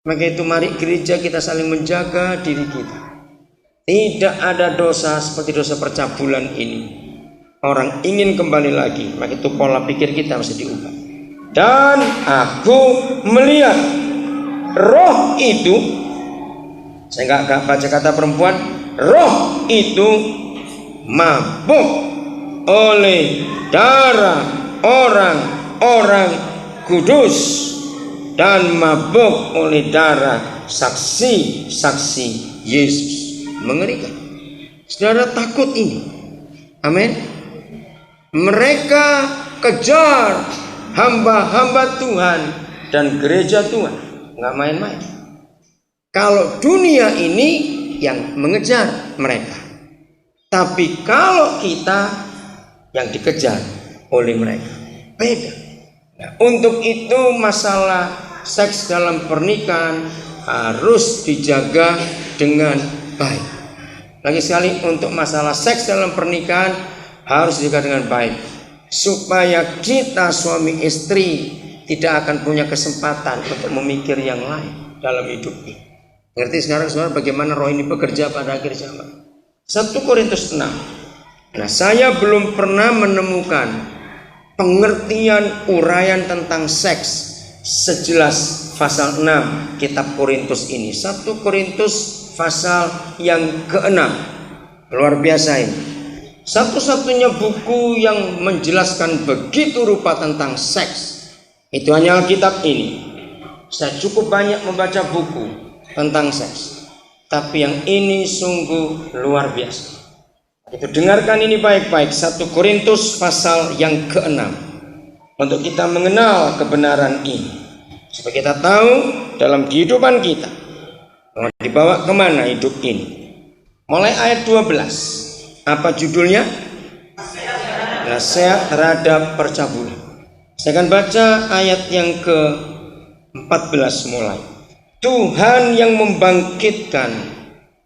Maka itu mari gereja kita saling menjaga diri kita. Tidak ada dosa seperti dosa percabulan ini. Orang ingin kembali lagi, maka itu pola pikir kita harus diubah. Dan aku melihat roh itu, saya nggak baca kata perempuan, roh itu mabuk oleh darah orang-orang kudus dan mabuk oleh darah saksi-saksi Yesus. Mengerikan. Saudara takut ini. Amin. Mereka kejar hamba-hamba Tuhan dan gereja Tuhan. Nggak main-main. Kalau dunia ini yang mengejar mereka. Tapi kalau kita yang dikejar oleh mereka. Beda. Nah, untuk itu masalah seks dalam pernikahan harus dijaga dengan baik. Lagi sekali, untuk masalah seks dalam pernikahan harus dijaga dengan baik, supaya kita suami istri tidak akan punya kesempatan untuk memikir yang lain dalam hidup ini. Ngerti sekarang saudara bagaimana roh ini bekerja pada akhir zaman? 1 Korintus 6. Nah, saya belum pernah menemukan pengertian uraian tentang seks sejelas pasal 6 kitab Korintus ini. 1 Korintus pasal yang ke-6. Luar biasa ini. Satu-satunya buku yang menjelaskan begitu rupa tentang seks itu hanya Alkitab ini. Saya cukup banyak membaca buku tentang seks, tapi yang ini sungguh luar biasa. Itu dengarkan ini baik-baik. 1 Korintus pasal yang ke-6 untuk kita mengenal kebenaran ini, supaya kita tahu dalam kehidupan kita mau dibawa kemana hidup ini. Mulai ayat 12. Apa judulnya? Nasihat terhadap percabulan. Saya akan baca ayat yang ke-14 mulai. Tuhan yang membangkitkan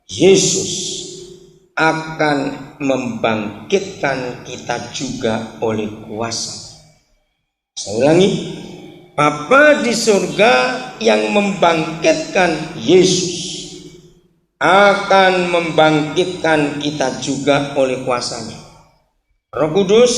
Yesus akan membangkitkan kita juga oleh kuasa. Saya ulangi. Bapa di surga yang membangkitkan Yesus akan membangkitkan kita juga oleh kuasanya. Roh Kudus,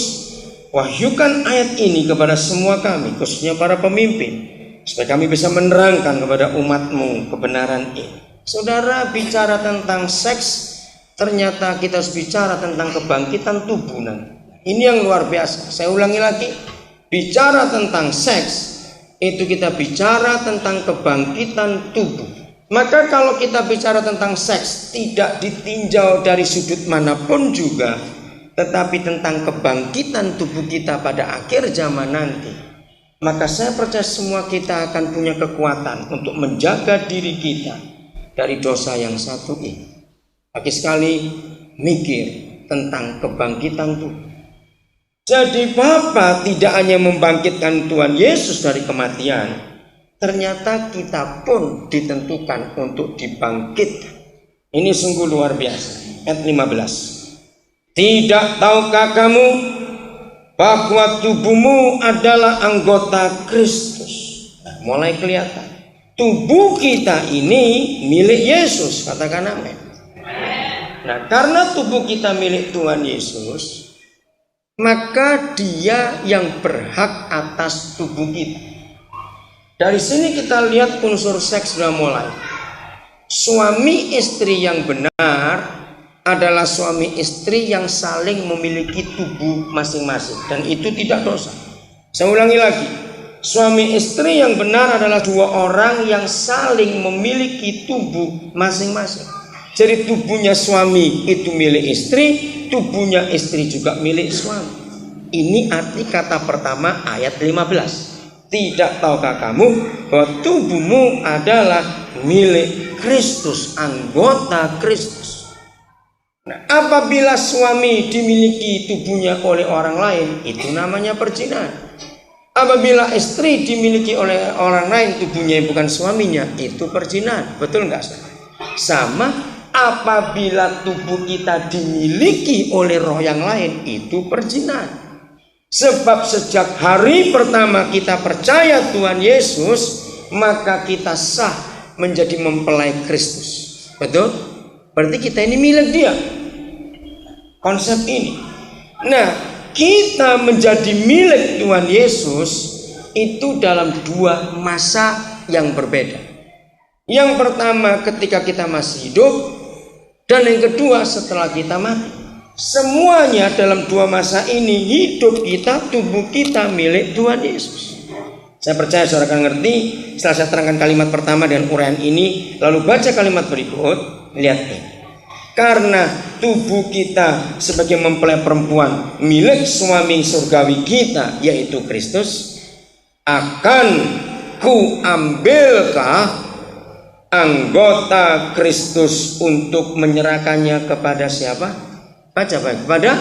wahyukan ayat ini kepada semua kami, khususnya para pemimpin, supaya kami bisa menerangkan kepada umatmu kebenaran ini. Saudara, bicara tentang seks, ternyata kita harus bicara tentang kebangkitan tubuh. Ini yang luar biasa. Saya ulangi lagi, bicara tentang seks itu kita bicara tentang kebangkitan tubuh. Maka kalau kita bicara tentang seks, tidak ditinjau dari sudut manapun juga, tetapi tentang kebangkitan tubuh kita pada akhir zaman nanti, maka saya percaya semua kita akan punya kekuatan untuk menjaga diri kita dari dosa yang satu ini. Lagi sekali mikir tentang kebangkitan tubuh. Jadi Bapa tidak hanya membangkitkan Tuhan Yesus dari kematian, ternyata kita pun ditentukan untuk dibangkitkan. Ini sungguh luar biasa. Ayat 15. Tidak tahukah kamu bahwa tubuhmu adalah anggota Kristus? Nah, mulai kelihatan. Tubuh kita ini milik Yesus. Katakan amin. Nah, karena tubuh kita milik Tuhan Yesus, maka Dia yang berhak atas tubuh kita. Dari sini kita lihat unsur seks sudah mulai. Suami istri yang benar adalah suami istri yang saling memiliki tubuh masing-masing, dan itu tidak dosa. Saya ulangi lagi. Suami istri yang benar adalah dua orang yang saling memiliki tubuh masing-masing. Jadi tubuhnya suami itu milik istri, tubuhnya istri juga milik suami. Ini arti kata pertama ayat 15. Tidak tahukah kamu bahwa tubuhmu adalah milik Kristus, anggota Kristus. Nah, apabila suami dimiliki tubuhnya oleh orang lain, itu namanya perzinahan. Apabila istri dimiliki oleh orang lain tubuhnya yang bukan suaminya, itu perzinahan. Betul nggak? Sama. Apabila tubuh kita dimiliki oleh roh yang lain, itu perzinahan. Sebab sejak hari pertama kita percaya Tuhan Yesus, maka kita sah menjadi mempelai Kristus. Betul? Berarti kita ini milik Dia. Konsep ini. Nah, kita menjadi milik Tuhan Yesus itu dalam dua masa yang berbeda. Yang pertama ketika kita masih hidup, dan yang kedua setelah kita mati. Semuanya dalam dua masa ini, hidup kita, tubuh kita milik Tuhan Yesus. Saya percaya saudara akan ngerti setelah saya terangkan kalimat pertama dengan uraian ini, lalu baca kalimat berikut. Lihat ini. Karena tubuh kita sebagai mempelai perempuan milik suami surgawi kita, yaitu Kristus, akan kuambilkah anggota Kristus untuk menyerahkannya kepada siapa? Baca baik. Kepada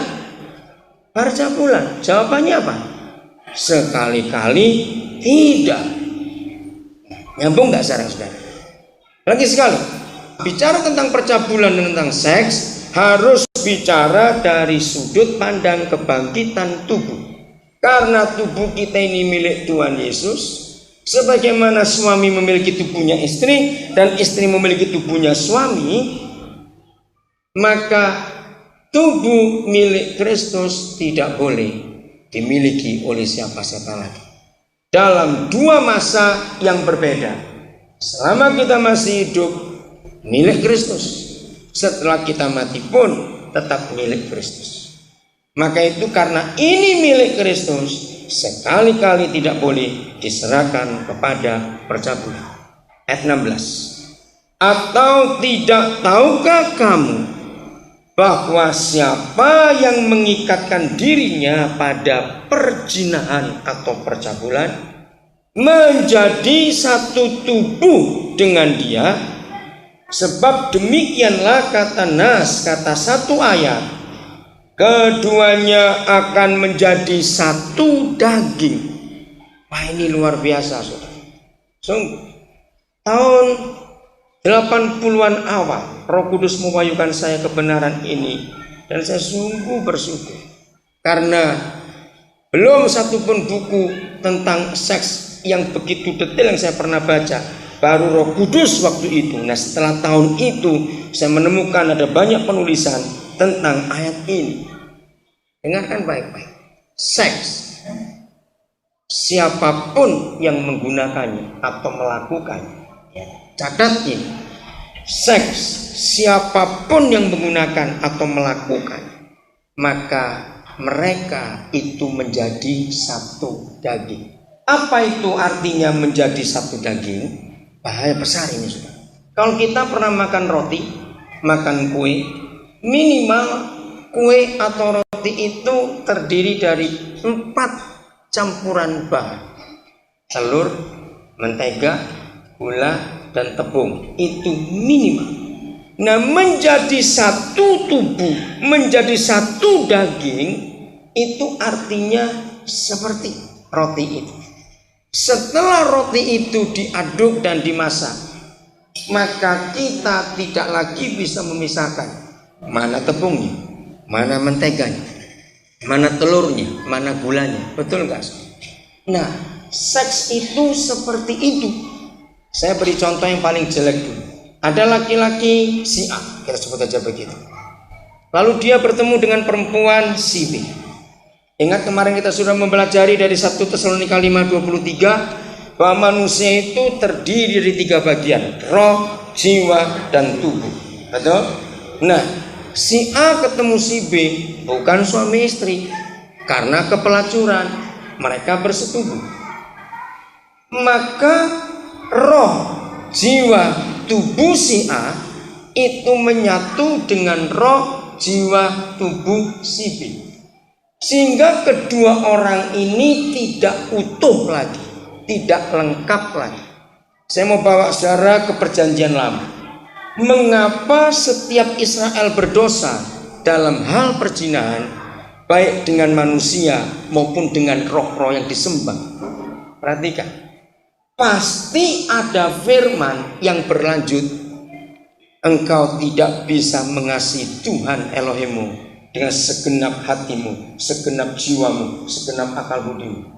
percabulan. Jawabannya apa? Sekali-kali tidak. Nyambung nggak saudara-saudara? Lagi sekali, bicara tentang percabulan dan tentang seks harus bicara dari sudut pandang kebangkitan tubuh. Karena tubuh kita ini milik Tuhan Yesus, sebagaimana suami memiliki tubuhnya istri dan istri memiliki tubuhnya suami, maka tubuh milik Kristus tidak boleh dimiliki oleh siapa-siapa lagi. Dalam dua masa yang berbeda. Selama kita masih hidup, milik Kristus. Setelah kita mati pun tetap milik Kristus. Maka itu karena ini milik Kristus, sekali-kali tidak boleh diserahkan kepada percabulan. Ayat 16. Atau tidak tahukah kamu bahwa siapa yang mengikatkan dirinya pada perzinahan atau percabulan menjadi satu tubuh dengan dia? Sebab demikianlah kata nas, kata satu ayat, keduanya akan menjadi satu daging. Wah, ini luar biasa saudara. Sungguh tahun 80-an awal Roh Kudus mewahyukan saya kebenaran ini, dan saya sungguh bersyukur karena belum satupun buku tentang seks yang begitu detail yang saya pernah baca, baru Roh Kudus waktu itu. Nah, setelah tahun itu saya menemukan ada banyak penulisan tentang ayat ini. Dengarkan baik-baik. Seks, siapapun yang menggunakannya atau melakukannya, ya, catat ini. Seks, siapapun yang menggunakan atau melakukan, maka mereka itu menjadi satu daging. Apa itu artinya menjadi satu daging? Bahaya besar ini sudah. Kalau kita pernah makan roti, makan kue, minimal kue atau roti itu terdiri dari 4 campuran bahan: telur, mentega, gula, dan tepung. Itu minimal. Nah, menjadi satu tubuh, menjadi satu daging, itu artinya seperti roti itu. Setelah roti itu diaduk dan dimasak, maka kita tidak lagi bisa memisahkan mana tepungnya, mana menteganya, mana telurnya, mana gulanya. Betul nggak? Nah, seks itu seperti itu. Saya beri contoh yang paling jelek dulu. Ada laki-laki si A, kita sebut aja begitu. Lalu dia bertemu dengan perempuan si B. Ingat kemarin kita sudah mempelajari dari 1 Tesalonika 5:23 bahwa manusia itu terdiri dari 3 bagian: roh, jiwa, dan tubuh. Betul? Nah, si A ketemu si B, bukan suami istri, karena kepelacuran mereka bersetubuh. Maka roh, jiwa, tubuh si A itu menyatu dengan roh, jiwa, tubuh si B, sehingga kedua orang ini tidak utuh lagi, tidak lengkap lagi. Saya mau bawa saudara ke perjanjian lama. Mengapa setiap Israel berdosa dalam hal perzinahan, baik dengan manusia maupun dengan roh-roh yang disembah? Perhatikan, pasti ada firman yang berlanjut, engkau tidak bisa mengasihi Tuhan Elohimmu dengan segenap hatimu, segenap jiwamu, segenap akal budimu.